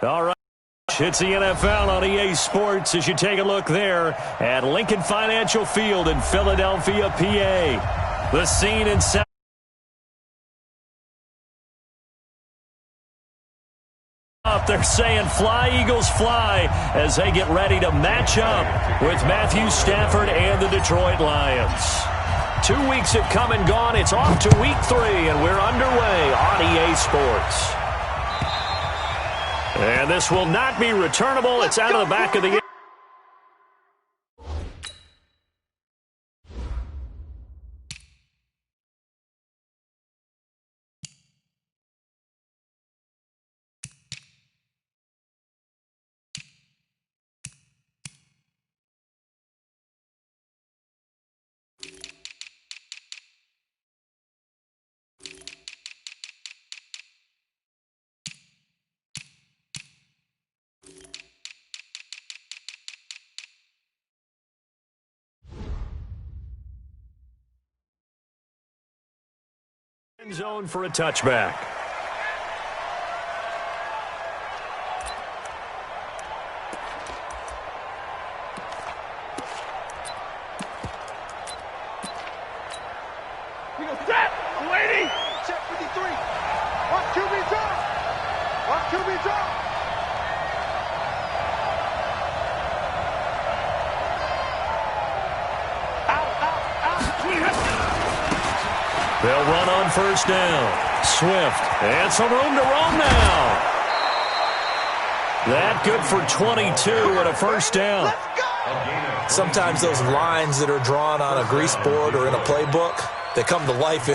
All right. It's the NFL on EA Sports as you take a look there at Lincoln Financial Field in Philadelphia, PA. The scene in South. They're saying fly, Eagles, fly as they get ready to match up with Matthew Stafford and the Detroit Lions. 2 weeks have come and gone. It's off to week 3, and we're underway on EA Sports. And this will not be returnable. It's out of the back of the... end zone for a touchback. We go set. I'm waiting. Check 53. Watch QB drop. Watch QB drop. They'll run on first down. Swift. And some room to roam now. That good for 22 and a first down. Sometimes those lines that are drawn on a grease board or in a playbook, they come to life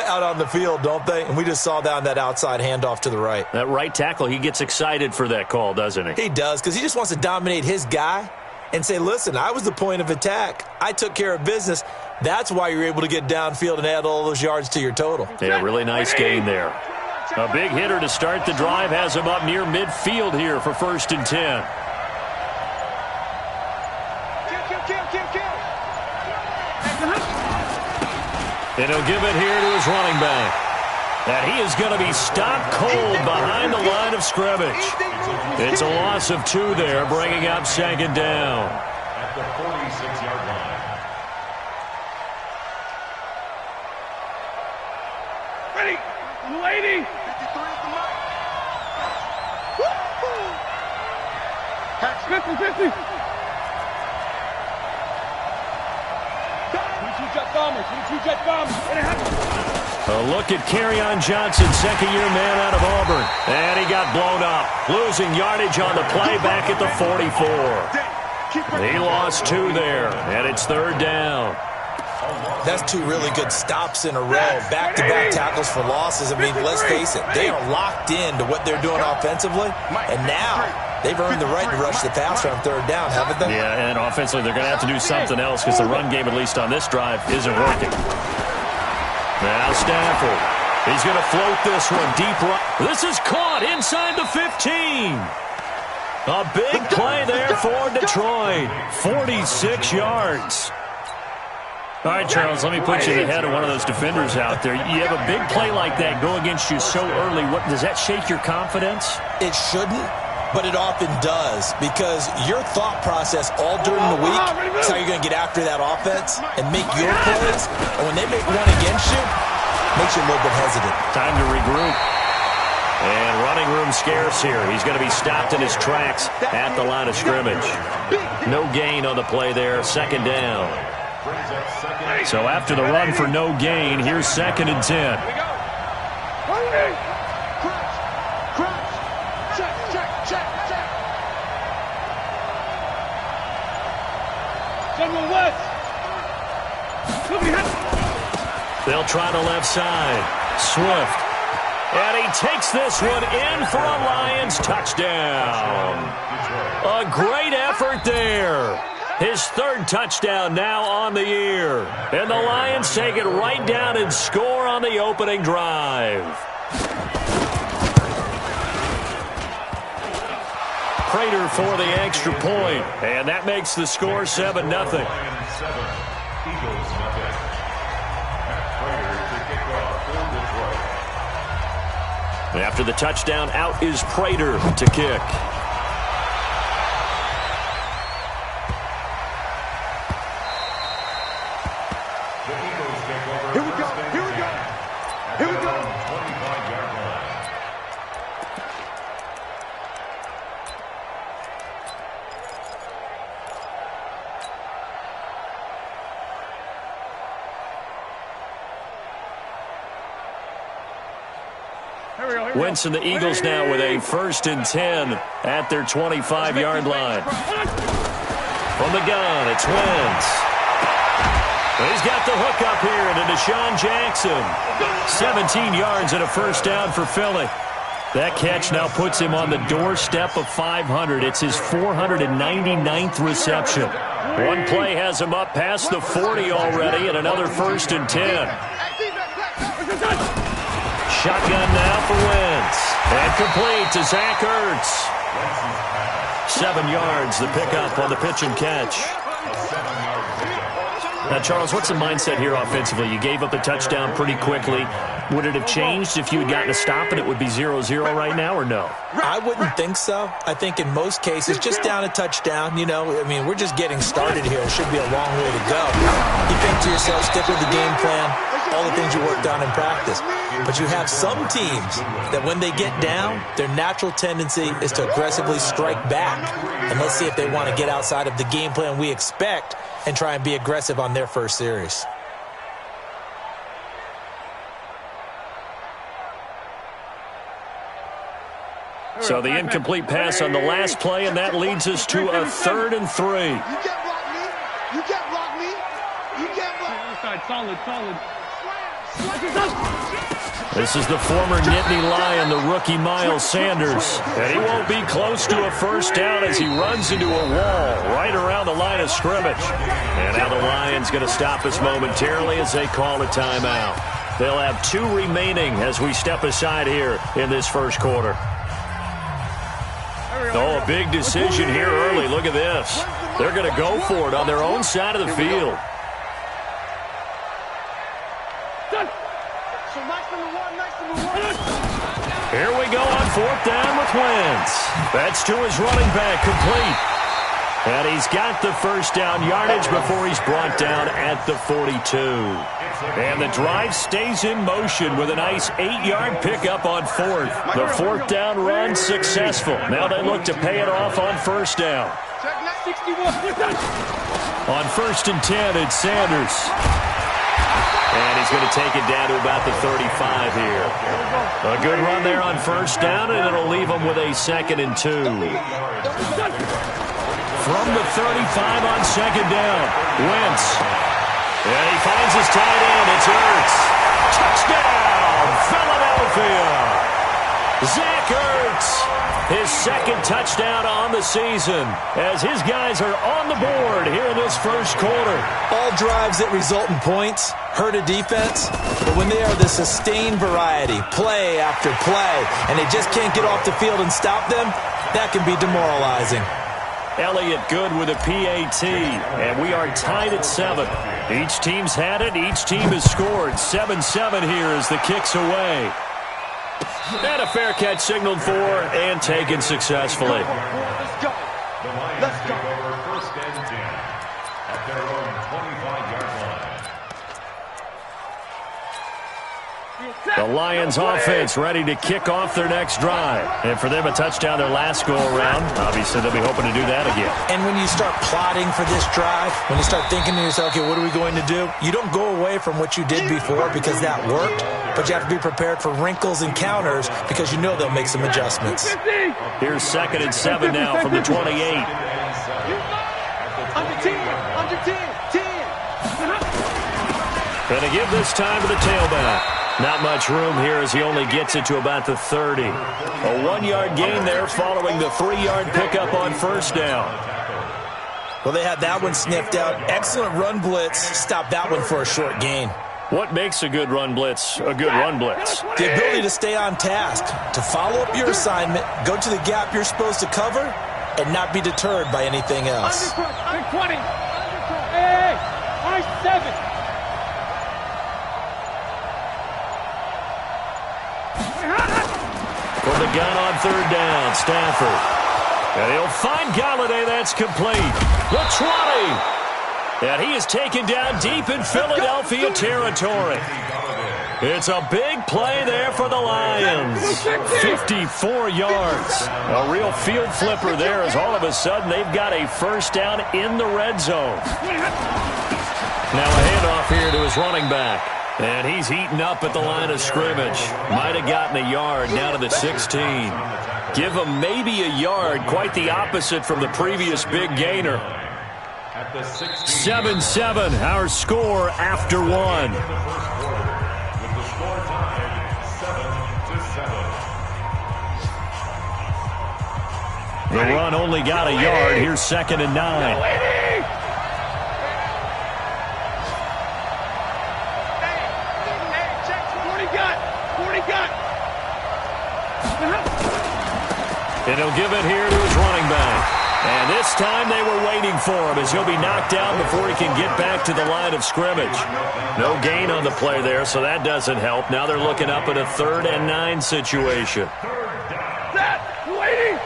out on the field, don't they? And we just saw that on that outside handoff to the right. That right tackle, he gets excited for that call, doesn't he? He does, because he just wants to dominate his guy and say, listen, I was the point of attack. I took care of business. That's why you're able to get downfield and add all those yards to your total. Yeah, really nice gain there. A big hitter to start the drive has him up near midfield here for 1st and 10. And he'll give it here to his running back. And he is going to be stopped cold behind the line of scrimmage. It's a loss of 2 there, bringing up 2nd down. At the 46-yard line. Ready. I'm waiting. 53 is the mark. Catch 50-50. 22-jet bombers. 22-jet bombers. A look at Kerryon Johnson, 2nd-year man out of Auburn. And he got blown up, losing yardage on the play back at the 44. He lost 2 there, and it's 3rd down. That's 2 really good stops in a row. Back-to-back tackles for losses. I mean, let's face it, they are locked into what they're doing offensively. And now they've earned the right to rush the passer on 3rd down, haven't they? Yeah, and offensively they're going to have to do something else because the run game, at least on this drive, isn't working. Now Stafford. He's going to float this one deep right. This is caught inside the 15. A big play there for Detroit. 46 yards. All right, Charles, let me put you in the head of one of those defenders out there. You have a big play like that go against you so early. What does that shake your confidence? It shouldn't, but it often does, because your thought process all during the week is how you're going to get after that offense and make your plays. And when they make one against you, it makes you a little bit hesitant. Time to regroup. And running room scarce here. He's going to be stopped in his tracks at the line of scrimmage. No gain on the play there. 2nd down. So after the run for no gain, here's 2nd and 10. They'll try the left side. Swift. And he takes this one in for a Lions touchdown. A great effort there. His 3rd touchdown now on the year. And the Lions take it right down and score on the opening drive. Prater for the extra point. And that makes the score 7-0. Eagles nothing. After the touchdown, out is Prater to kick. Here we go. Here we go. Here we go. 25-yard line. Wentz and the Eagles now with a 1st and 10 at their 25-yard line. From the gun, it's Wentz. He's got the hook up here into Deshaun Jackson. 17 yards and a 1st down for Philly. That catch now puts him on the doorstep of 500. It's his 499th reception. One play has him up past the 40 already, and another 1st and 10. Shotgun now for Wentz. And complete to Zach Ertz. 7 yards, the pickup on the pitch and catch. Now, Charles, what's the mindset here offensively? You gave up the touchdown pretty quickly. Would it have changed if you had gotten a stop and it would be 0-0 right now, or no? I wouldn't think so. I think in most cases, just down a touchdown, we're just getting started here. It should be a long way to go. You think to yourself, stick with the game plan, all the things you worked on in practice. But you have some teams that when they get down, their natural tendency is to aggressively strike back. And let's see if they want to get outside of the game plan we expect and try and be aggressive on their first series. So the incomplete pass on the last play, and that leads us to a 3rd and 3. You can't block me. You can't block me. You can't block me. Solid. This is the former Nittany Lion, the rookie Miles Sanders. And he won't be close to a 1st down as he runs into a wall right around the line of scrimmage. And now the Lions going to stop us momentarily as they call a timeout. They'll have 2 remaining as we step aside here in this 1st quarter. Oh, a big decision here early. Look at this. They're going to go for it on their own side of the field. Here we go on 4th down with Wentz. That's to his running back, complete. And he's got the 1st down yardage before he's brought down at the 42. And the drive stays in motion with a nice 8-yard pickup on 4th. The 4th down run successful. Now they look to pay it off on 1st down. On 1st and 10, it's Sanders. And he's going to take it down to about the 35 here. A good run there on 1st down, and it'll leave him with a 2nd and 2. From the 35 on 2nd down, Wentz. And he finds his tight end. It's Ertz. Touchdown, Philadelphia. Zach Ertz, his 2nd touchdown on the season as his guys are on the board here in this 1st quarter. All drives that result in points hurt a defense, but when they are the sustained variety, play after play, and they just can't get off the field and stop them, that can be demoralizing. Elliott good with a PAT, and we are tied at 7. Each team's had it. Each team has scored. 7-7 here as the kick's away. And a fair catch signaled for and taken successfully. Let's go. Let's go. First and 10 at their own 25-yard line. The Lions offense ready to kick off their next drive. And for them, a touchdown their last go-around. Obviously, they'll be hoping to do that again. And when you start plotting for this drive, when you start thinking to yourself, okay, what are we going to do? You don't go away from what you did before because that worked, but you have to be prepared for wrinkles and counters because you know they'll make some adjustments. Here's 2nd and 7 now from the 28. Under 10. Under 10. 10. Going to give this time to the tailback. Not much room here as he only gets it to about the 30. A 1-yard gain there following the 3-yard pickup on 1st down. Well, they had that one sniffed out. Excellent run blitz. Stopped that one for a short gain. What makes a good run blitz a good run blitz? The ability to stay on task, to follow up your assignment, go to the gap you're supposed to cover, and not be deterred by anything else. Under 20. Hey, nice 7. From the gun on third down, Stafford. And he'll find Galladay. That's complete. The 20. And he is taken down deep in Philadelphia territory. It's a big play there for the Lions. 54 yards. A real field flipper there as all of a sudden they've got a first down in the red zone. Now a handoff here to his running back. And he's heating up at the line of scrimmage. Might have gotten a yard down to the 16. Give him maybe a yard. Quite the opposite from the previous big gainer. 7-7, our score after one. The run only got a yard. Here's 2nd and 9. And he'll give it here to his running back. And this time they were waiting for him as he'll be knocked down before he can get back to the line of scrimmage. No gain on the play there, so that doesn't help. Now they're looking up at a 3rd and 9 situation. Set! Waiting!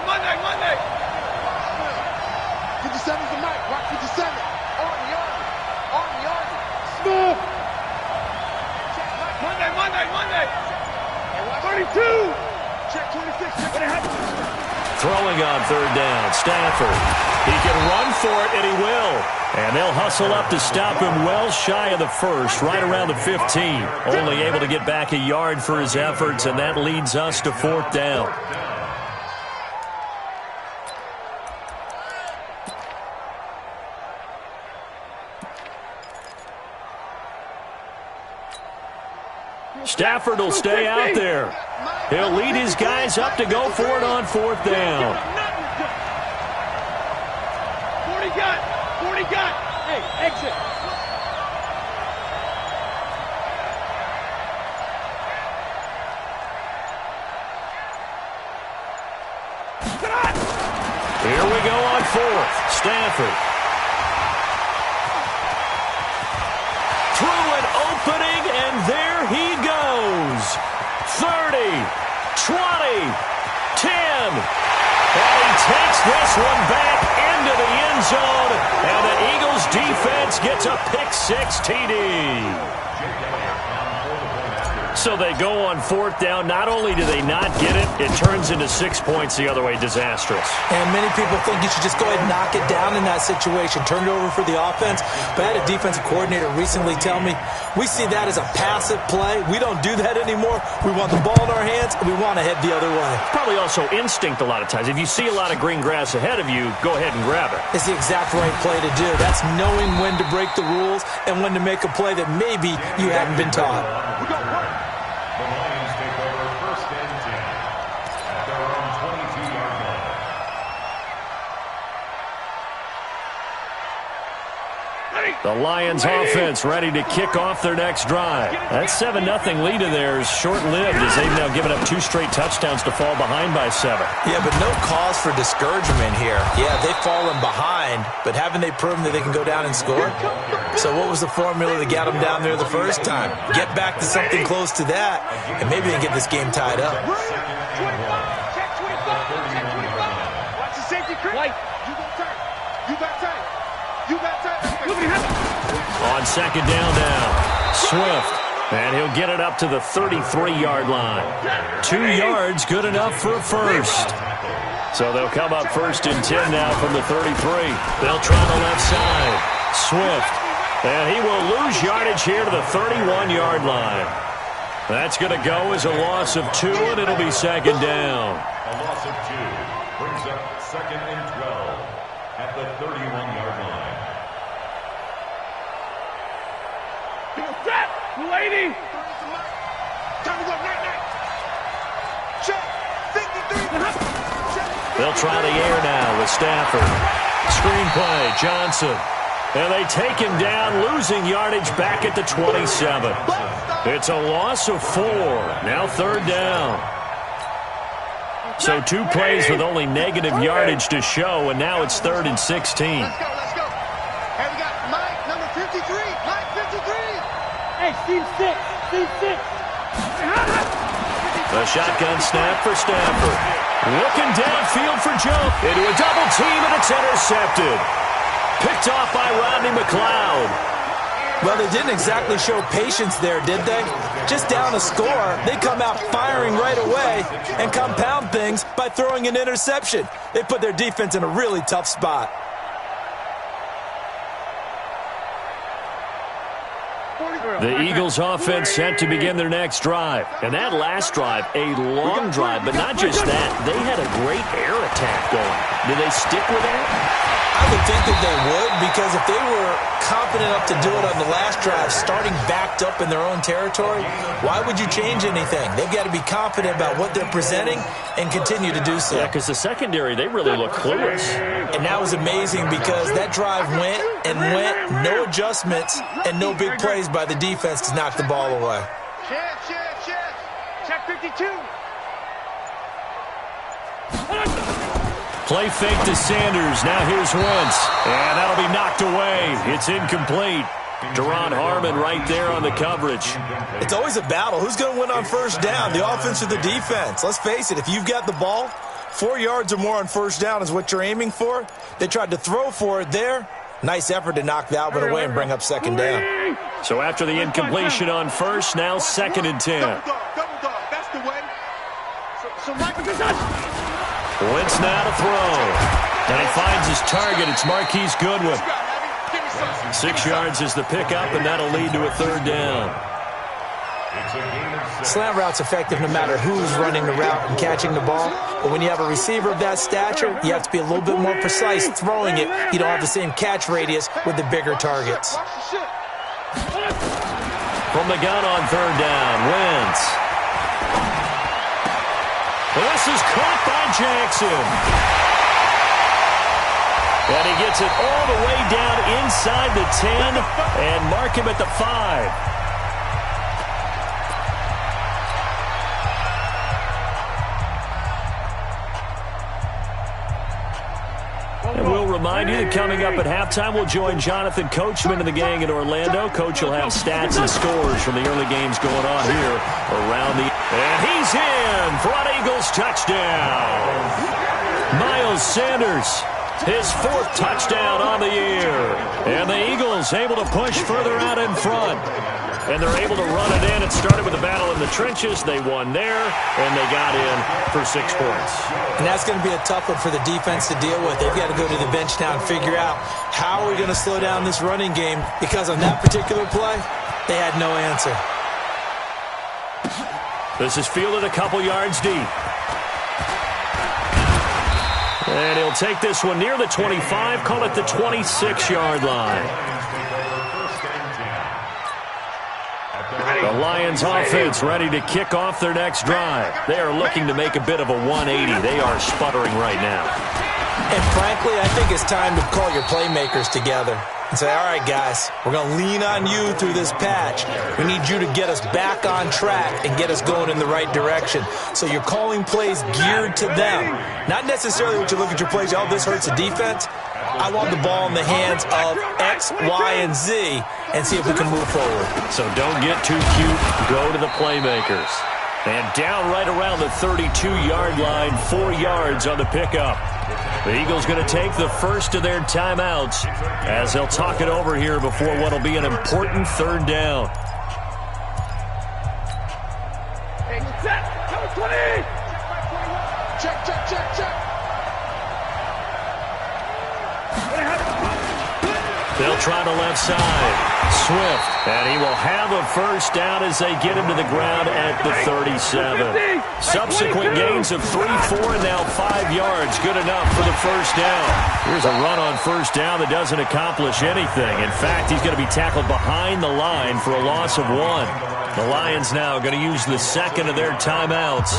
Monday! 57's the mic. Rock 57. On the yard. Smooth! Monday! 32! Check 26. What happened? Throwing on 3rd down, Stafford. He can run for it, and he will. And they'll hustle up to stop him well shy of the first, right around the 15. Only able to get back a yard for his efforts, and that leads us to 4th down. Stafford will stay out there. He'll lead his guys up to go for it on 4th down. 40 got. Hey, exit. Here we go on 4th. Stafford. Through an opening, and there he goes. 30, 20, 10. And he takes this one back into the end zone, and the Eagles defense gets a pick-6 TD. So they go on 4th down. Not only do they not get it, it turns into 6 points the other way. Disastrous. And many people think you should just go ahead and knock it down in that situation. Turn it over for the offense. But I had a defensive coordinator recently tell me, we see that as a passive play. We don't do that anymore. We want the ball in our hands, and we want to head the other way. Probably also instinct a lot of times. If you see a lot of green grass ahead of you, go ahead and grab it. It's the exact right play to do. That's knowing when to break the rules and when to make a play that maybe you haven't been taught. The Lions take over 1st and 10 at their own 22-yard line. The Lions offense ready to kick off their next drive. That 7-0 lead of theirs short-lived as they've now given up 2 straight touchdowns to fall behind by 7. Yeah, but no cause for discouragement here. Yeah, they've fallen behind, but haven't they proven that they can go down and score? So what was the formula that got them down there the first time? Get back to something close to that, and maybe they can get this game tied up. Watch the safety creep. You got time. On 2nd down now, Swift. And he'll get it up to the 33-yard line. 2 yards, good enough for a first. So they'll come up 1st and 10 now from the 33. They'll try the left side. Swift. And he will lose yardage here to the 31-yard line. That's going to go as a loss of 2, and it'll be 2nd down. A loss of 2 brings up 2nd and 12 at the 31-yard line. Lady! Time to go, night. Check! 53! They'll try the air now with Stafford. Screenplay, Johnson. And they take him down, losing yardage back at the 27. It's a loss of 4. Now 3rd down. So 2 plays with only negative yardage to show, and now it's 3rd and 16. Let's go. Hey, we got Mike, number 53. Mike, 53. Hey, Steve 6. A shotgun snap for Stafford. Looking downfield for Joe. Into a double team, and it's intercepted. Picked off by Rodney McLeod. Well, they didn't exactly show patience there, did they? Just down a score, they come out firing right away and compound things by throwing an interception. They put their defense in a really tough spot. The Eagles offense set to begin their next drive. And that last drive, a long drive, but not just that. They had a great air attack going. Do they stick with that? I would think that they would, because if they were confident enough to do it on the last drive, starting backed up in their own territory, why would you change anything? They've got to be confident about what they're presenting and continue to do so. Yeah, because the secondary, they really look clueless. And that was amazing because that drive went and went, no adjustments, and no big plays by the defense to knock the ball away. Check 52. Play fake to Sanders. Now here's Wentz. And that'll be knocked away. It's incomplete. Deron Harmon right there on the coverage. It's always a battle. Who's going to win on first down, the offense or the defense? Let's face it, if you've got the ball, 4 yards or more on first down is what you're aiming for. They tried to throw for it there. Nice effort to knock that one away and bring up second down. So after the incompletion on first, now 2nd and 10. Double dog. That's the way. So right with the touch. Wentz now to throw. And he finds his target. It's Marquise Goodwin. 6 yards is the pickup, and that'll lead to a 3rd down. Slant route's effective no matter who's running the route and catching the ball. But when you have a receiver of that stature, you have to be a little bit more precise throwing it. You don't have the same catch radius with the bigger targets. From the gun on 3rd down, Wentz. This is caught by Jackson. And he gets it all the way down inside the 10 and mark him at the 5. And we'll remind you that coming up at halftime, we'll join Jonathan Coachman and the gang in Orlando. Coach will have stats and scores from the early games going on here around the... And he's in for an Eagles touchdown. Miles Sanders, his 4th touchdown on the year. And the Eagles able to push further out in front. And they're able to run it in. It started with a battle in the trenches. They won there, and they got in for 6 points. And that's going to be a tough one for the defense to deal with. They've got to go to the bench now and figure out how are we going to slow down this running game, because on that particular play, they had no answer. This is fielded a couple yards deep. And he'll take this one near the 25, call it the 26-yard line. The Lions offense ready to kick off their next drive. They are looking to make a bit of a 180. They are sputtering right now. And frankly, I think it's time to call your playmakers together and say, all right, guys, we're going to lean on you through this patch. We need you to get us back on track and get us going in the right direction. So you're calling plays geared to them. Not necessarily what you look at your plays, oh, this hurts the defense. I want the ball in the hands of X, Y, and Z and see if we can move forward. So don't get too cute. Go to the playmakers. And down right around the 32-yard line, 4 yards on the pickup. The Eagles going to take the first of their timeouts as they'll talk it over here before what will be an important 3rd down. Hey, set. Number 20. Check. They'll try the left side. Swift, and he will have a first down as they get him to the ground at the 37. Subsequent gains of 3, 4, and now 5 yards. Good enough for the first down. Here's a run on first down that doesn't accomplish anything. In fact, he's going to be tackled behind the line for a loss of 1. The Lions now going to use the 2nd of their timeouts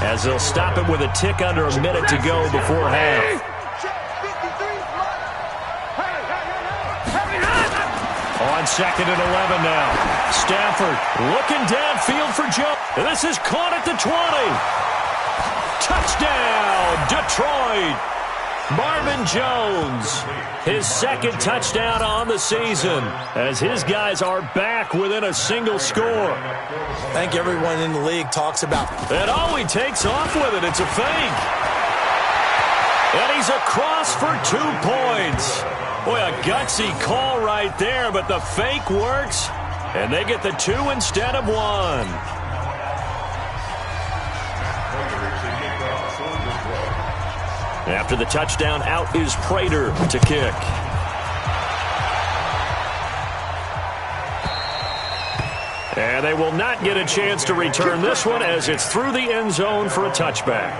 as they'll stop it with a tick under a minute to go before half. On 2nd and 11 now. Stafford looking downfield for Joe. This is caught at the 20. Touchdown, Detroit. Marvin Jones, his second touchdown on the season, as his guys are back within a single score. I think everyone in the league talks about. And oh, he takes off with it. It's a fake. And he's across for 2 points. Boy, a gutsy call right there, but the fake works, and they get the 2 instead of 1. After the touchdown, out is Prater to kick. And they will not get a chance to return this one as it's through the end zone for a touchback.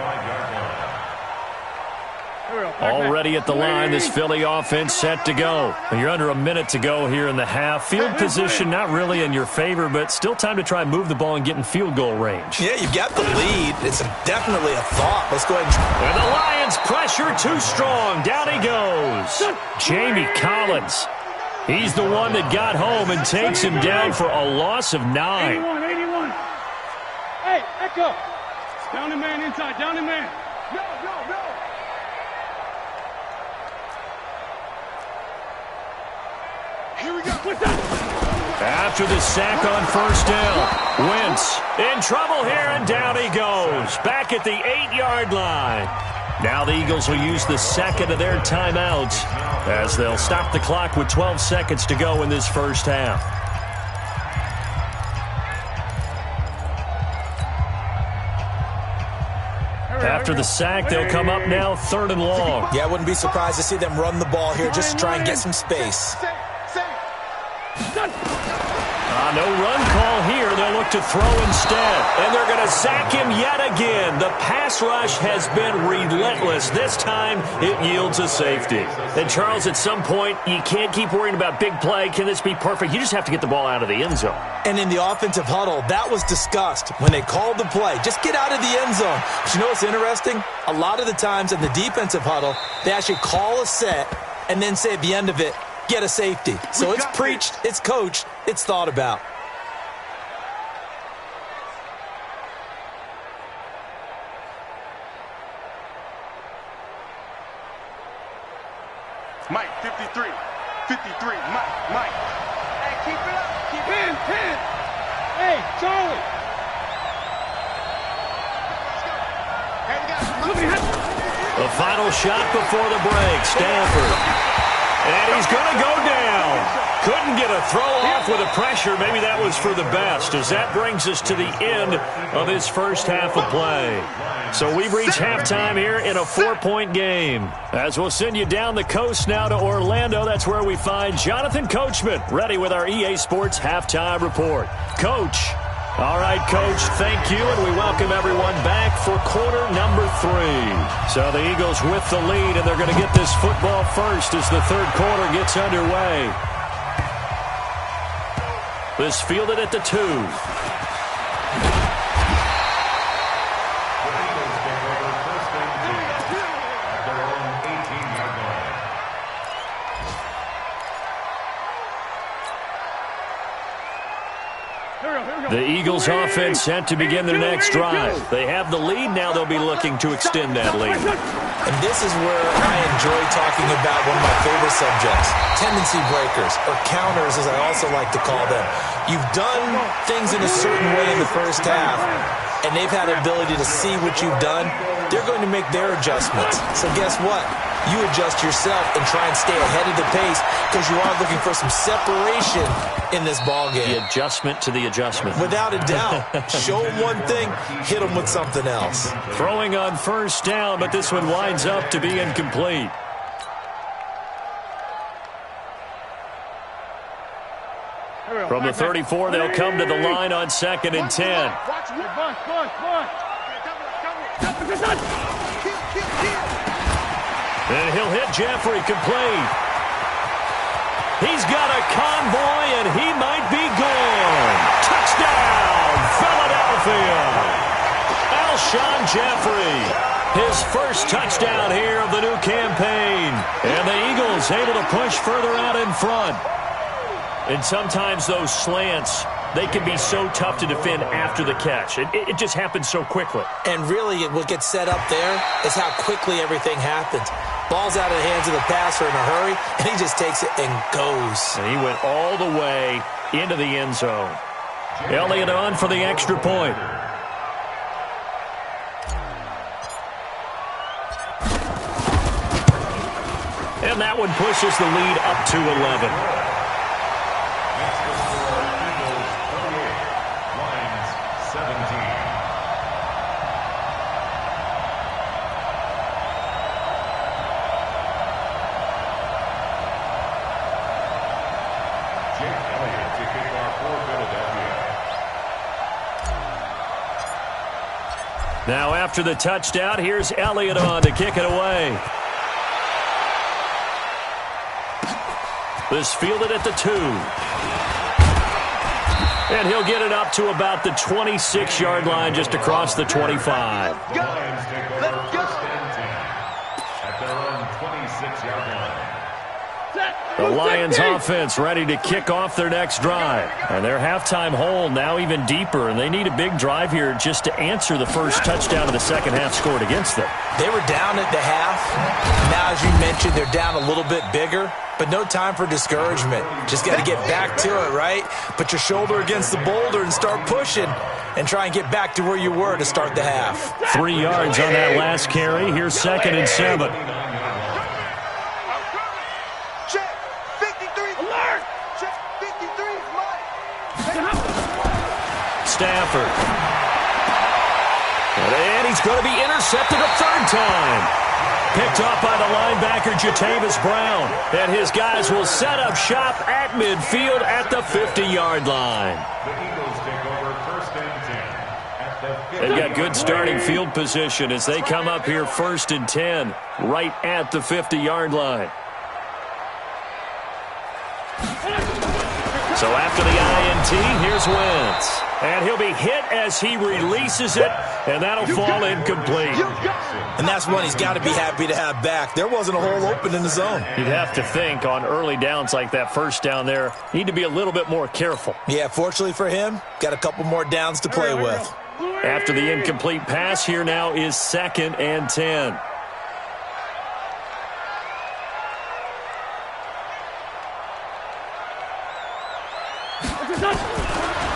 Already at the line, this Philly offense set to go. You're under a minute to go here in the half. Field position not really in your favor, but still time to try and move the ball and get in field goal range. Yeah, you've got the lead. It's definitely a thought. Let's go ahead and the Lions pressure too strong. Down he goes. Jamie Collins. He's the one that got home and takes him down for a loss of 9. 81. Hey, Echo. Down the man inside. Down the man. No. Here we go. After the sack on first down, Wentz in trouble here, and down he goes. Back at the 8-yard line. Now the Eagles will use the second of their timeouts as they'll stop the clock with 12 seconds to go in this first half. After the sack, they'll come up now 3rd and long. Yeah, I wouldn't be surprised to see them run the ball here just to try and get some space. No run call here. They'll look to throw instead. And they're going to sack him yet again. The pass rush has been relentless. This time, it yields a safety. And, Charles, at some point, you can't keep worrying about big play. Can this be perfect? You just have to get the ball out of the end zone. And in the offensive huddle, that was discussed when they called the play. Just get out of the end zone. But you know what's interesting? A lot of the times in the defensive huddle, they actually call a set and then say at the end of it, get a safety. So it's preached, it's coached, it's thought about. Mike, 53. 53. Mike. Hey, keep it up. Keep it. Pin. Hey, Charlie. The final shot before the break. Stanford. And he's going to go down. Couldn't get a throw off with the pressure. Maybe that was for the best, as that brings us to the end of this first half of play. So we've reached halftime here in a 4-point game. As we'll send you down the coast now to Orlando, that's where we find Jonathan Coachman, ready with our EA Sports Halftime Report. Coach. All right, Coach, thank you, and we welcome everyone back for quarter number 3. So the Eagles with the lead, and they're going to get this football first as the third quarter gets underway. This fielded at the 2. The Eagles offense set to begin their next drive. They have the lead. Now they'll be looking to extend that lead. And this is where I enjoy talking about one of my favorite subjects, tendency breakers, or counters as I also like to call them. You've done things in a certain way in the first half, and they've had the ability to see what you've done. They're going to make their adjustments. So guess what? You adjust yourself and try and stay ahead of the pace because you are looking for some separation in this ball game. The adjustment to the adjustment. Without a doubt. Show them one thing, hit them with something else. Throwing on first down, but this one winds up to be incomplete. From the 34, they'll come to the line on 2nd and 10. And he'll hit Jeffrey complete. He's got a convoy, and he might be gone. Touchdown, Philadelphia. Alshon Jeffrey, his first touchdown here of the new campaign. And the Eagles able to push further out in front. And sometimes those slants, they can be so tough to defend after the catch. It just happens so quickly. And really, what gets set up there is how quickly everything happens. Ball's out of the hands of the passer in a hurry, and he just takes it and goes. And he went all the way into the end zone. Elliott on for the extra point. And that one pushes the lead up to 11. Now after the touchdown, here's Elliott on to kick it away. This fielded at the 2. And he'll get it up to about the 26-yard line, just across the 25. Let's go. At their own 26-yard line. The Lions offense ready to kick off their next drive. And their halftime hole now even deeper, and they need a big drive here just to answer the first touchdown of the second half scored against them. They were down at the half. Now, as you mentioned, they're down a little bit bigger, but no time for discouragement. Just got to get back to it, right? Put your shoulder against the boulder and start pushing and try and get back to where you were to start the half. 3 yards on that last carry. Here's 2nd and 7. Stafford. And he's going to be intercepted a 3rd time. Picked up by the linebacker, Jatavis Brown. And his guys will set up shop at midfield at the 50-yard line. The Eagles take over 1st and 10. They've got good starting field position as they come up here 1st and 10, right at the 50-yard line. So after the INT, here's Wentz. And he'll be hit as he releases it, and that'll fall incomplete. And that's one he's got to be happy to have back. There wasn't a hole open in the zone. You'd have to think on early downs like that first down there, need to be a little bit more careful. Yeah, fortunately for him, got a couple more downs to play with. After the incomplete pass, here now is 2nd and 10.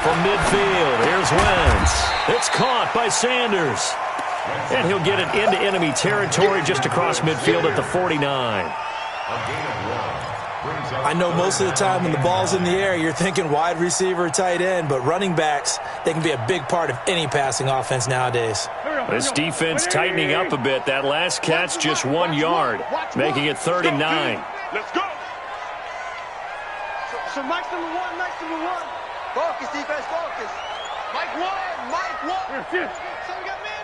From midfield, here's Wentz. It's caught by Sanders. And he'll get it into enemy territory just across midfield at the 49. I know most of the time when the ball's in the air, you're thinking wide receiver, tight end, but running backs, they can be a big part of any passing offense nowadays. This defense tightening up a bit. That last catch just 1 yard, making it 3rd and 9. Let's go. So Mike's number one. Focus, defense, focus. Mike one. So we got man.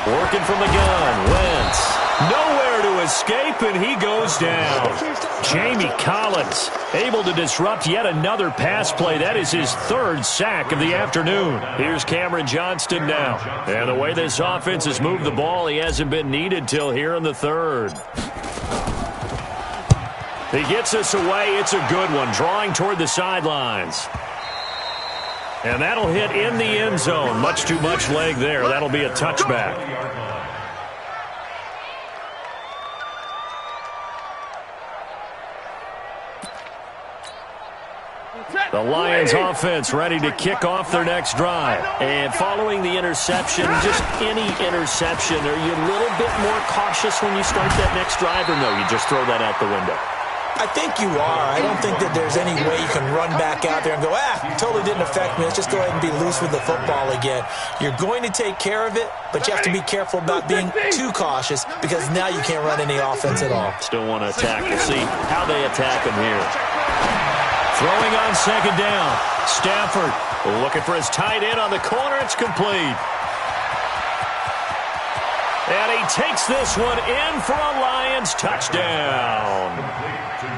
Working from the gun, Wentz. Nowhere to escape, and he goes down. Jamie Collins able to disrupt yet another pass play. That is his 3rd sack of the afternoon. Here's Cameron Johnston now. And the way this offense has moved the ball, he hasn't been needed till here in the 3rd. He gets us away. It's a good one, drawing toward the sidelines. And that'll hit in the end zone. Much too much leg there. That'll be a touchback. The Lions offense ready to kick off their next drive. And following the interception, just any interception, are you a little bit more cautious when you start that next drive, or no, you just throw that out the window? I think you are. I don't think that there's any way you can run back out there and go, totally didn't affect me. Let's just go ahead and be loose with the football again. You're going to take care of it, but you have to be careful about being too cautious because now you can't run any offense at all. Still want to attack. We'll see how they attack him here. Throwing on 2nd down. Stafford looking for his tight end on the corner. It's complete. And he takes this one in for a Lions touchdown.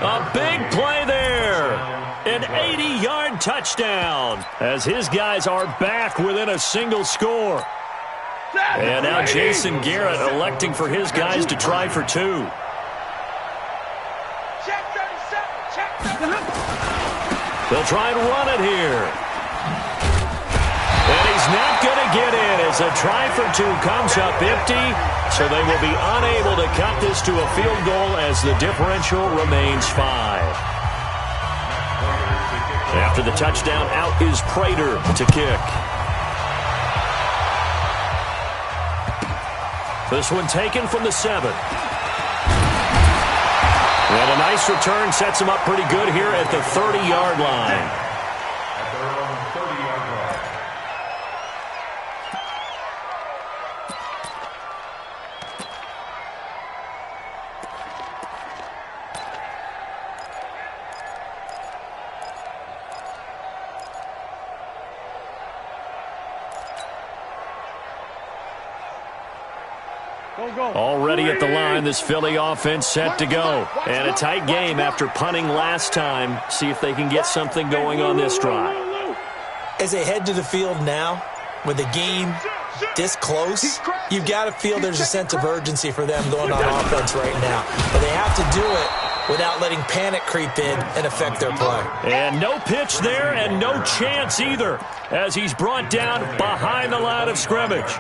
A big play there. An 80-yard touchdown as his guys are back within a single score. And now Jason Garrett electing for his guys to try for 2. They'll try and run it here. And he's not going to get in as a try for two comes up empty, so they will be unable to cut this to a field goal as the differential remains 5. After the touchdown, out is Prater to kick. This one taken from the 7. And a nice return sets him up pretty good here at the 30-yard line. At their own 30-yard line. Already at the line, this Philly offense set to go. And a tight game after punting last time. See if they can get something going on this drive. As they head to the field now, with the game this close, you've got to feel there's a sense of urgency for them going on offense right now. But they have to do it without letting panic creep in and affect their play. And no pitch there and no chance either as he's brought down behind the line of scrimmage.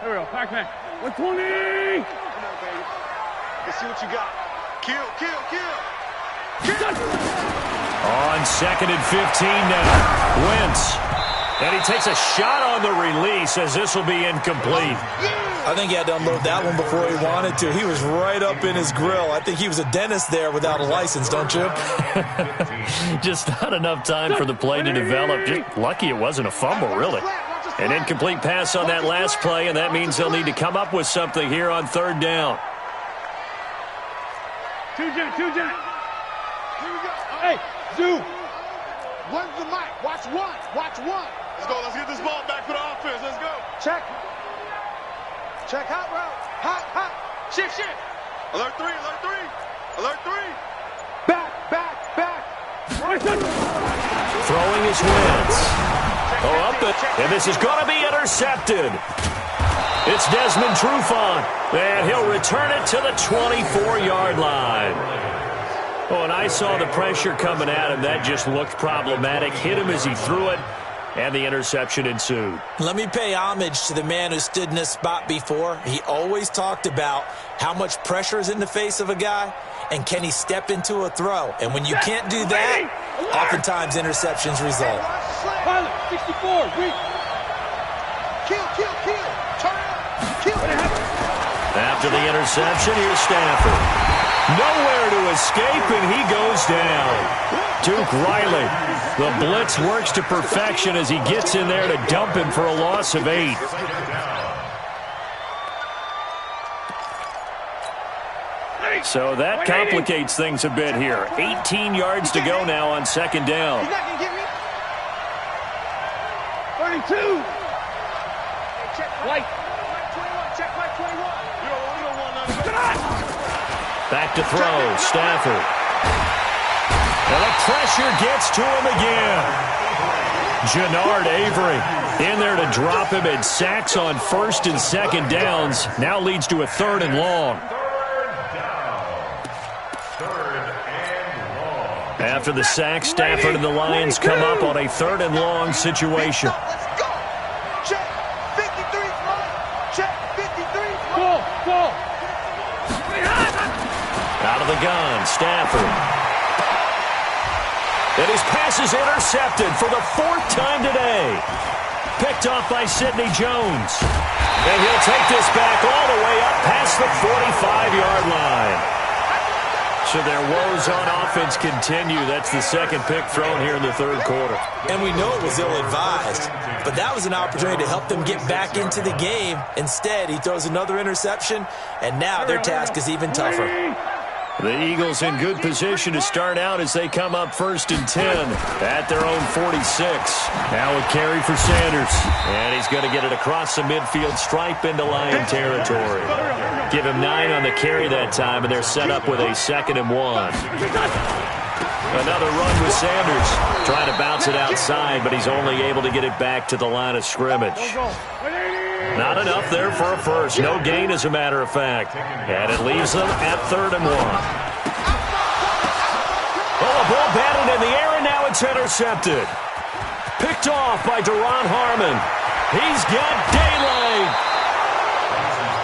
Here we go, pack. 120! Come on, baby. Let's see what you got. Kill. On 2nd and 15 now. Wentz. And he takes a shot on the release as this will be incomplete. I think he had to unload that one before he wanted to. He was right up in his grill. I think he was a dentist there without a license, don't you? Just not enough time for the play to develop. Just lucky it wasn't a fumble, really. An incomplete pass on that last play, and that means they'll need to come up with something here on 3rd down. Two jet. Here we go. Hey, Zoo. One's the mic. Watch one. Let's go. Let's get this ball back for the offense. Let's go. Check hot route. Hot. Shift. Alert 3. Back. Throwing his Wentz. And this is going to be intercepted. It's Desmond Trufant, and he'll return it to the 24-yard line. Oh, and I saw the pressure coming at him. That just looked problematic. Hit him as he threw it, and the interception ensued. Let me pay homage to the man who stood in this spot before. He always talked about how much pressure is in the face of a guy, and can he step into a throw. And when you can't do that, oftentimes interceptions result. Pilot, 64, weak. Kill. Turn it up. Kill. After the interception, here's Stafford. Nowhere to escape, and he goes down. Duke Riley. The blitz works to perfection as he gets in there to dump him for a loss of 8. So that complicates things a bit here. 18 yards to go now on 2nd down. He's not going to get me. 32. Check Mike 21. You don't want none. Back to throw, Stafford. And the pressure gets to him again. Jannard Avery in there to drop him, and sacks on 1st and 2nd downs. Now leads to a 3rd and long. After the sack, Stafford and the Lions come up on a 3rd and long situation. Let's go. Check 53. Check 53. Go. Out of the gun, Stafford. And his pass is intercepted for the 4th time today. Picked off by Sidney Jones. And he'll take this back all the way up past the 45-yard line. So their woes on offense continue. That's the 2nd pick thrown here in the 3rd quarter. And we know it was ill-advised, but that was an opportunity to help them get back into the game. Instead, he throws another interception, and now their task is even tougher. The Eagles in good position to start out as they come up 1st and 10 at their own 46. Now a carry for Sanders. And he's going to get it across the midfield stripe into Lion territory. Give him 9 on the carry that time, and they're set up with a 2nd and 1. Another run with Sanders. Trying to bounce it outside, but he's only able to get it back to the line of scrimmage. Not enough there for a first. No gain, as a matter of fact. And it leaves them at 3rd and 1. Oh, a ball batted in the air, and now it's intercepted. Picked off by Deron Harmon. He's got daylight.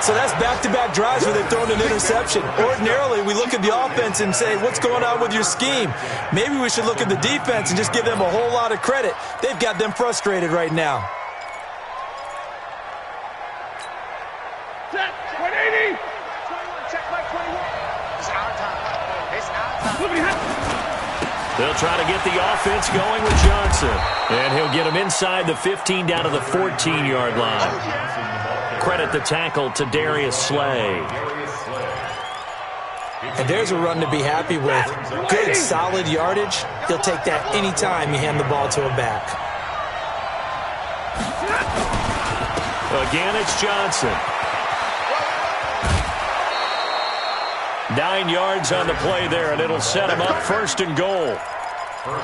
So that's back-to-back drives where they've thrown an interception. Ordinarily, we look at the offense and say, what's going on with your scheme? Maybe we should look at the defense and just give them a whole lot of credit. They've got them frustrated right now. Set. 180. 21, check by 21. It's our time. It's our time. They'll try to get the offense going with Johnson. And he'll get him inside the 15 down to the 14-yard line. Credit the tackle to Darius Slay. And there's a run to be happy with. Good, solid yardage. He'll take that anytime you hand the ball to a back. Again, it's Johnson. 9 yards on the play there, and it'll set him up 1st and goal.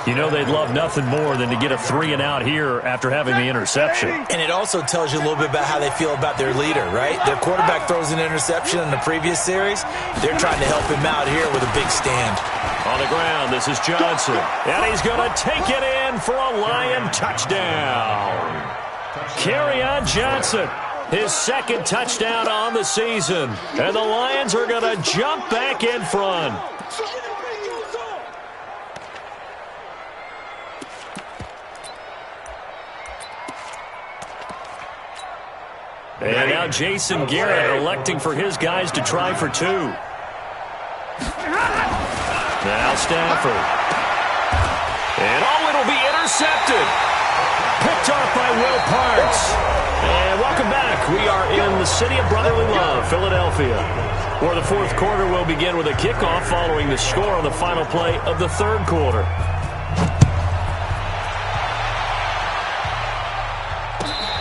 You know they'd love nothing more than to get a 3-and-out here after having the interception. And it also tells you a little bit about how they feel about their leader, right? Their quarterback throws an interception in the previous series. They're trying to help him out here with a big stand. On the ground, this is Johnson. And he's going to take it in for a Lion touchdown. Kerryon Johnson, his 2nd touchdown on the season. And the Lions are going to jump back in front. And now Jason Garrett electing for his guys to try for 2. Now Stafford. And it'll be intercepted. Picked off by Will Parks. And welcome back. We are in the city of brotherly love, Philadelphia, where the 4th quarter will begin with a kickoff following the score on the final play of the 3rd quarter.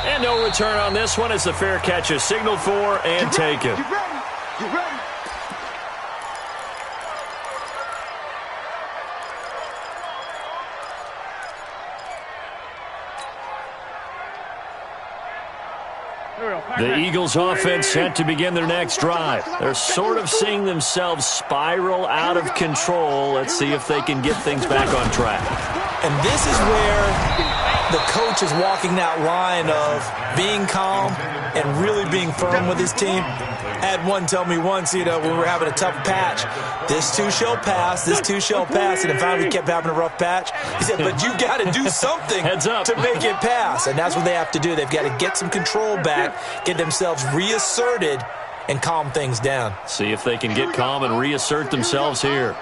And no return on this one as the fair catch is signaled for and taken. You ready? You ready? The Eagles offense set to begin their next drive. They're sort of seeing themselves spiral out of control. Let's see if they can get things back on track. And this is where the coach is walking that line of being calm and really being firm with his team. I had one tell me once, when we were having a tough patch, this too shall pass, this too shall pass. And finally we kept having a rough patch. He said, but you got to do something to make it pass. And that's what they have to do. They've got to get some control back, get themselves reasserted, and calm things down. See if they can get calm and reassert themselves here.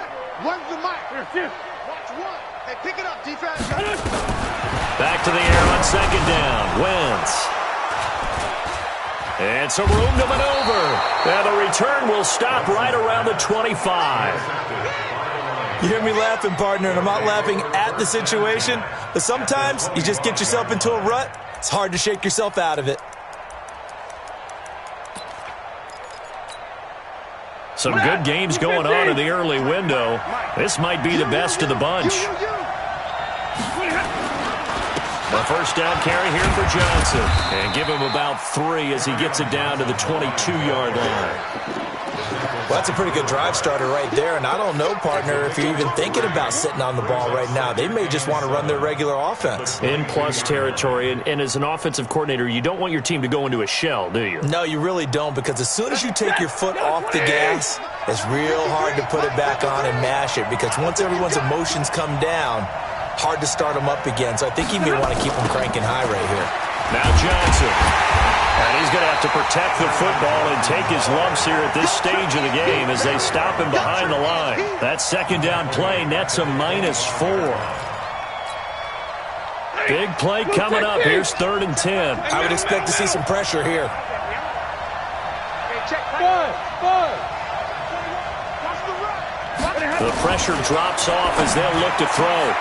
Run the mic. Watch one. Hey, pick it up, defense. Back to the air on 2nd down. Wentz. And some room to maneuver. And the return will stop right around the 25. You hear me laughing, partner, and I'm not laughing at the situation, but sometimes you just get yourself into a rut. It's hard to shake yourself out of it. Some good games going on in the early window. This might be the best of the bunch. A 1st down carry here for Johnson. And give him about 3 as he gets it down to the 22-yard line. Well, that's a pretty good drive starter right there. And I don't know, partner, if you're even thinking about sitting on the ball right now. They may just want to run their regular offense. In plus territory. And as an offensive coordinator, you don't want your team to go into a shell, do you? No, you really don't, because as soon as you take your foot off the gas, it's real hard to put it back on and mash it. Because once everyone's emotions come down, hard to start them up again. So I think he may want to keep them cranking high right here. Now Johnson. And he's going to have to protect the football and take his lumps here at this stage of the game as they stop him behind the line. That 2nd down play nets a -4. Big play coming up. Here's 3rd and 10. I would expect to see some pressure here. The pressure drops off as they'll look to throw.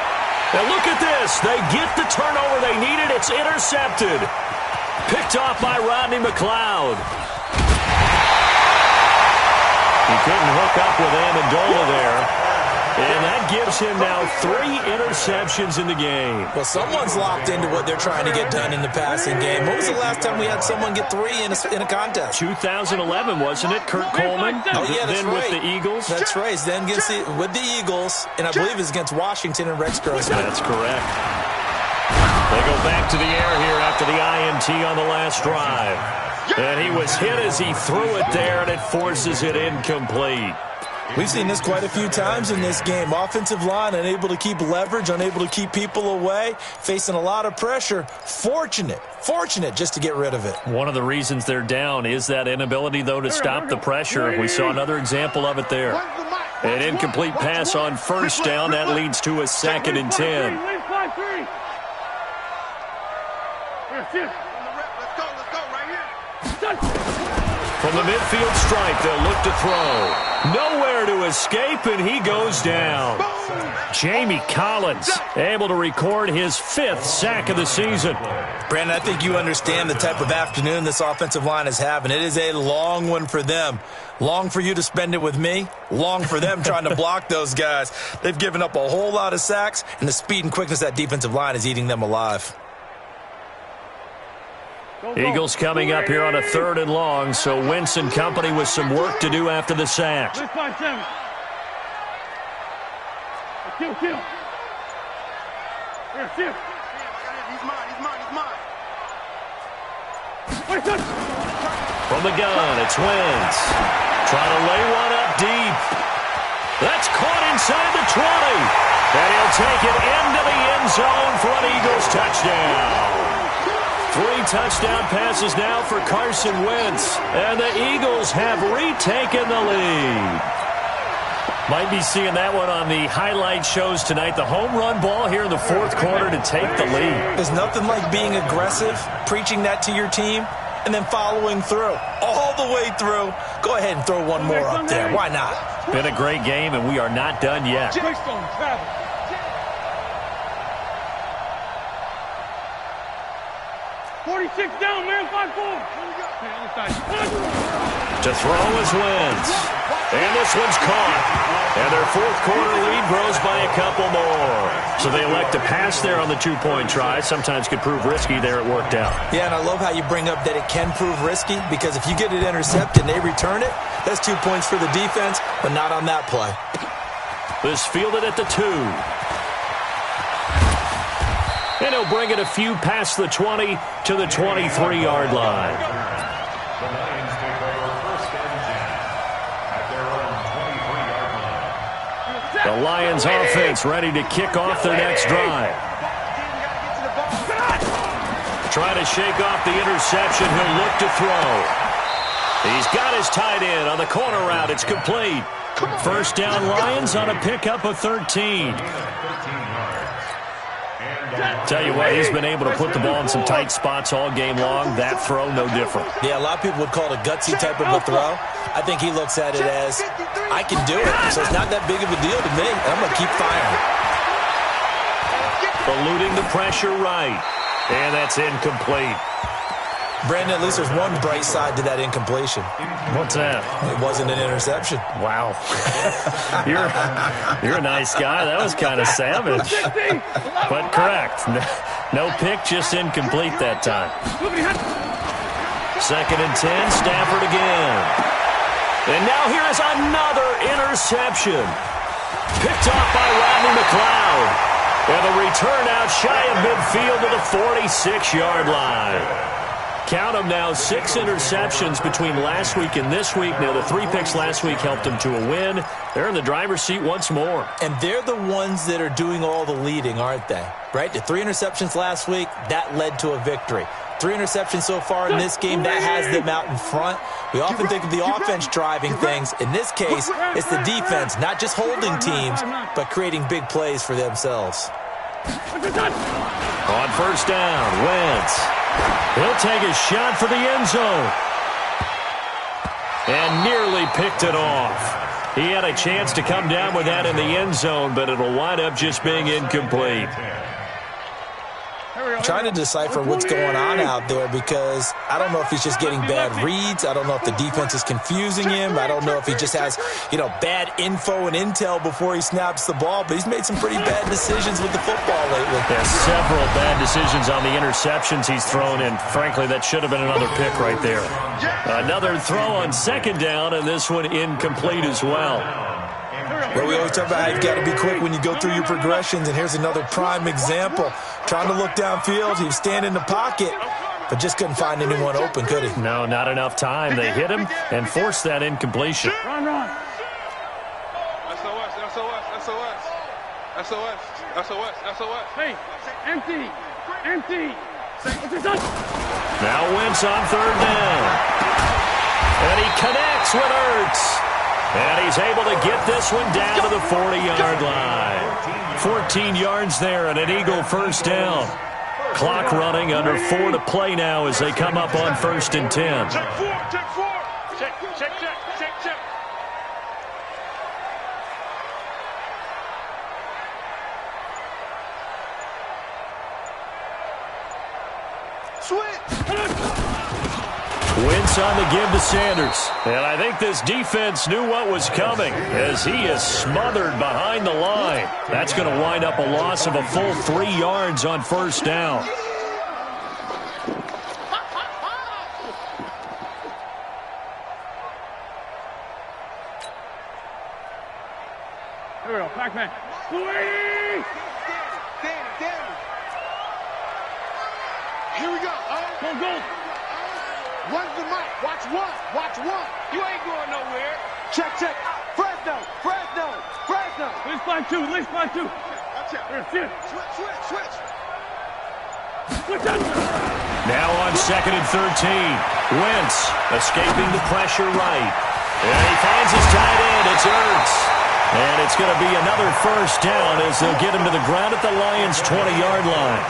And look at this. They get the turnover they needed. It's intercepted. Picked off by Rodney McLeod. He couldn't hook up with Amendola there. And that gives him now 3 interceptions in the game. Well, someone's locked into what they're trying to get done in the passing game. When was the last time we had someone get 3 in a contest? 2011, wasn't it? Kurt Coleman? Oh, yeah, that's then right. with the Eagles? That's right. Then with the Eagles, and I believe it's against Washington and Rex Grossman. That's correct. They go back to the air here after the INT on the last drive. And he was hit as he threw it there, and it forces it incomplete. We've seen this quite a few times in this game. Offensive line unable to keep leverage, unable to keep people away, facing a lot of pressure. Fortunate just to get rid of it. One of the reasons they're down is that inability, though, to stop the pressure. We saw another example of it there. An incomplete pass on first down. That leads to a 2nd and 10. From the midfield stripe, they'll look to throw. Nowhere to escape, and he goes down. Jamie Collins able to record his 5th sack of the season. Brandon, I think you understand the type of afternoon this offensive line is having. It is a long one for them. Long for you to spend it with me. Long for them trying to block those guys. They've given up a whole lot of sacks, and the speed and quickness of that defensive line is eating them alive. Eagles coming up here on a 3rd and long, so Wentz and company with some work to do after the sack. Kill. Here. He's mine. From the gun, it's Wentz. Trying to lay one up deep. That's caught inside the 20. And he'll take it into the end zone for an Eagles touchdown. 3 touchdown passes now for Carson Wentz. And the Eagles have retaken the lead. Might be seeing that one on the highlight shows tonight. The home run ball here in the 4th quarter to take the lead. There's nothing like being aggressive, preaching that to your team, and then following through. All the way through. Go ahead and throw one more up there. Why not? Been a great game, and we are not done yet. 46 down, man. 5-4. To throw is Wentz. And this one's caught. And their 4th quarter lead grows by a couple more. So they elect to pass there on the 2-point try. Sometimes could prove risky. There it worked out. Yeah, and I love how you bring up that it can prove risky, because if you get it intercepted and they return it, that's 2 points for the defense, but not on that play. This fielded at the 2. And he'll bring it a few past the 20 to the 23-yard line. The Lions take over 1st and 10 at their own 23-yard line. The Lions offense ready to kick off their next drive. Trying to shake off the interception. He'll look to throw. He's got his tight end on the corner route. It's complete. 1st down Lions on a pickup of 13. Tell you what, he's been able to put the ball in some tight spots all game long. That throw, no different. Yeah, a lot of people would call it a gutsy type of a throw. I think he looks at it as, I can do it, so it's not that big of a deal to me. I'm going to keep firing. Eluding the pressure right. And that's incomplete. Brandon, at least there's one bright side to that incompletion. What's that? It wasn't an interception. Wow. You're a nice guy. That was kind of savage. But correct. No pick, just incomplete that time. 2nd and 10, Stafford again. And now here is another interception. Picked off by Rodney McLeod. And the return out shy of midfield to the 46-yard line. Count them now, 6 interceptions between last week and this week. Now, the 3 picks last week helped them to a win. They're in the driver's seat once more. And they're the ones that are doing all the leading, aren't they? Right? The 3 interceptions last week, that led to a victory. 3 interceptions so far in this game, that has them out in front. We often think of the offense driving things. In this case, it's the defense, not just holding teams, but creating big plays for themselves. On 1st down, Wentz. He'll take a shot for the end zone. And nearly picked it off. He had a chance to come down with that in the end zone, but it'll wind up just being incomplete. trying to decipher what's going on out there because I don't know if he's just getting bad reads. I don't know if the defense is confusing him. I don't know if he just has, bad info and intel before he snaps the ball. But he's made some pretty bad decisions with the football lately. Yeah, several bad decisions on the interceptions he's thrown in. Frankly, that should have been another pick right there. Another throw on second down, and this one incomplete as well. Well, we always talk about how you've got to be quick when you go through your progressions, and here's another prime example. Trying to look downfield, he was standing in the pocket, but just couldn't find anyone open, could he? No, not enough time. They hit him and forced that incompletion. Run. SOS. Hey, empty. Now Wentz on third down. And he connects with Ertz. And he's able to get this one down to the 40-yard line. 14 yards there and an Eagle first down. Clock running, under 4 to play now as they come up on 1st and 10. Check 4. Check. Wentz on the give to Sanders. And I think this defense knew what was coming as he is smothered behind the line. That's going to wind up a loss of a full 3 yards on first down. Here we go, Pac-Man. Danny. Here we go. Go. One's the mic. Watch one. You ain't going nowhere. Check. Fresno. Least by two. Watch out. Here. Switch. Switch out. Now on 2nd and 13. Wentz escaping the pressure right. And he finds his tight end. It's Ertz. And it's going to be another first down as they'll get him to the ground at the Lions' 20-yard line.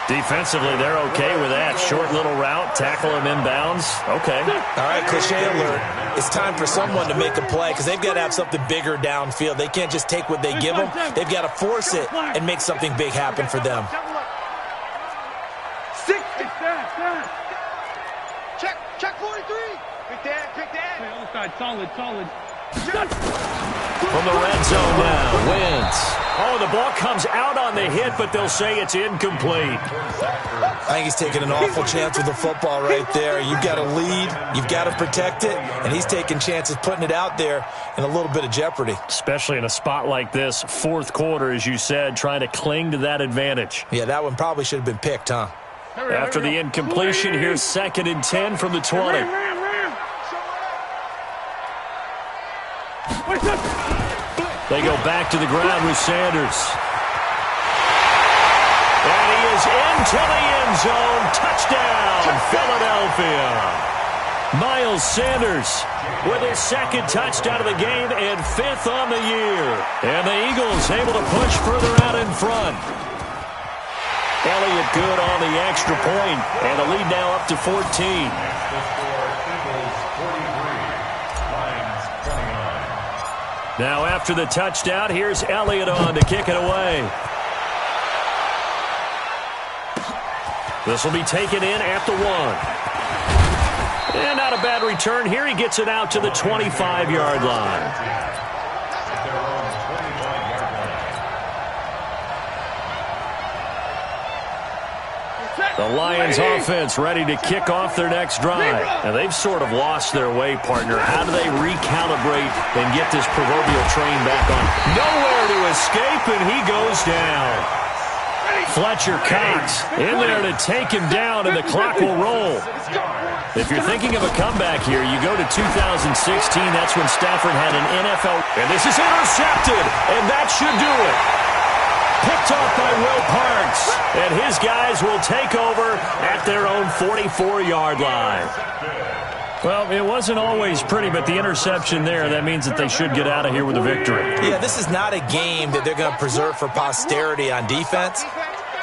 Defensively, they're okay with that. Short little route, tackle him inbounds. Okay. All right, cliche alert. It's time for someone to make a play because they've got to have something bigger downfield. They can't just take what they give them. They've got to force it and make something big happen for them. 6. Check 43. Pick that. Okay, other side, solid. From the red zone now, Wentz. Oh, the ball comes out on the hit, but they'll say it's incomplete. I think he's taking an awful chance with the football right there. You've got to lead, you've got to protect it, and he's taking chances putting it out there in a little bit of jeopardy. Especially in a spot like this, fourth quarter, as you said, trying to cling to that advantage. Yeah, that one probably should have been picked, huh? After the incompletion, here's 2nd and 10 from the 20. They go back to the ground with Sanders. And he is into the end zone. Touchdown, Philadelphia. Miles Sanders with his 2nd touchdown of the game and 5th on the year. And the Eagles able to push further out in front. Elliott good on the extra point, and the lead now up to 14. Now after the touchdown, here's Elliott on to kick it away. This will be taken in at the 1. And not a bad return here. He gets it out to the 25-yard line. The Lions offense ready to kick off their next drive. And they've sort of lost their way, partner. How do they recalibrate and get this proverbial train back on? Nowhere to escape, and he goes down. Fletcher Cox in there to take him down, and the clock will roll. If you're thinking of a comeback here, you go to 2016. That's when Stafford had an NFL. And this is intercepted, and that should do it. Picked off by Will Parks, and his guys will take over at their own 44-yard line. Well, it wasn't always pretty, but the interception there, that means that they should get out of here with a victory. Yeah, this is not a game that they're going to preserve for posterity on defense,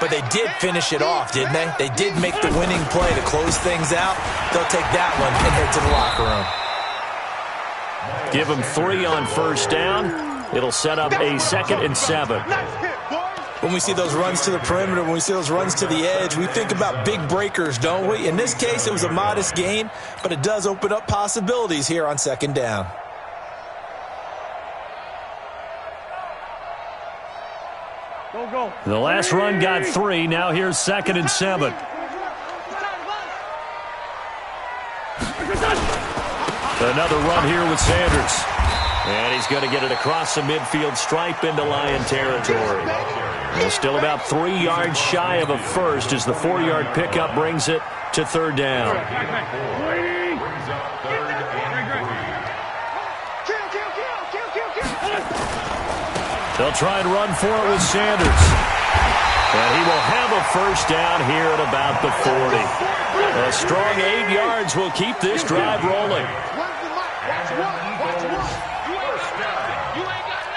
but they did finish it off, didn't they? They did make the winning play to close things out. They'll take that one and head to the locker room. Give them 3 on first down. It'll set up a 2nd and 7. When we see those runs to the perimeter, when we see those runs to the edge, we think about big breakers, don't we? In this case, it was a modest gain, but it does open up possibilities here on second down. Go. The last run got 3. Now here's 2nd and 7. Another run here with Sanders. And he's going to get it across the midfield stripe into Lion territory. And still about 3 yards shy of a first as the 4-yard pickup brings it to 3rd down. They'll try and run for it with Sanders. And he will have a first down here at about the 40. A strong 8 yards will keep this drive rolling.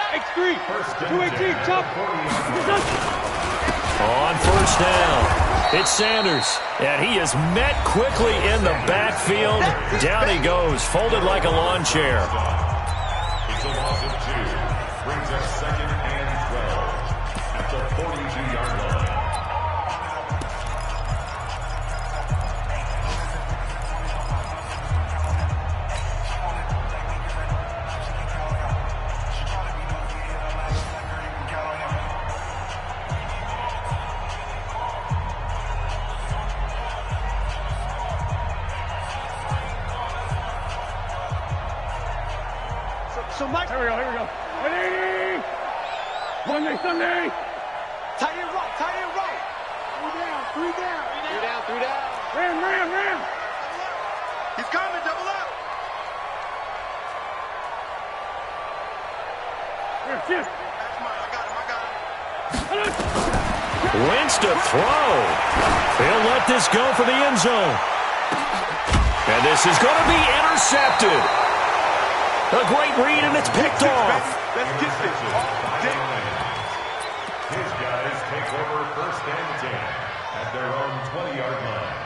X3, 218, chop. On first down, it's Sanders. And he is met quickly in the backfield. Down he goes, folded like a lawn chair. It's a loss of 2. Brings us 2nd and 12 at the 42-yard line. So Mike, here we go. Ready? Sunday. Tight end right. 3 down. Ram. He's coming, double up. Here, shift. I got him. Wentz to throw. He'll let this go for the end zone. And this is going to be intercepted. A great read, and it's picked off. Let's get this. His guys take over 1st and 10 at their own 20-yard line.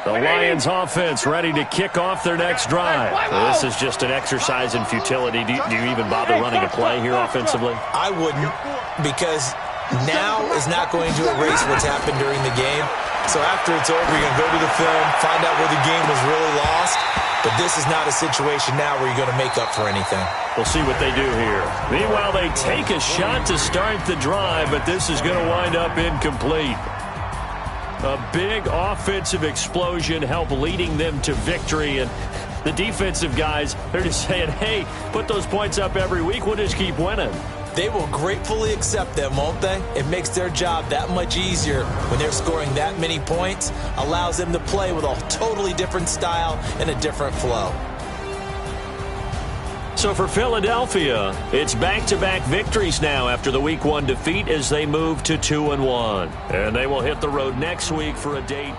The Lions offense ready to kick off their next drive. This is just an exercise in futility. Do you even bother running a play here offensively? I wouldn't, because now is not going to erase what's happened during the game. So after it's over, you're going to go to the film, find out where the game was really lost. But this is not a situation now where you're going to make up for anything. We'll see what they do here. Meanwhile, they take a shot to start the drive, but this is going to wind up incomplete. A big offensive explosion helped leading them to victory, and the defensive guys, they're just saying, hey, put those points up every week, we'll just keep winning. They will gratefully accept them, won't they? It makes their job that much easier when they're scoring that many points, allows them to play with a totally different style and a different flow. So for Philadelphia, it's back-to-back victories now after the Week 1 defeat as they move to 2-1. And they will hit the road next week for a date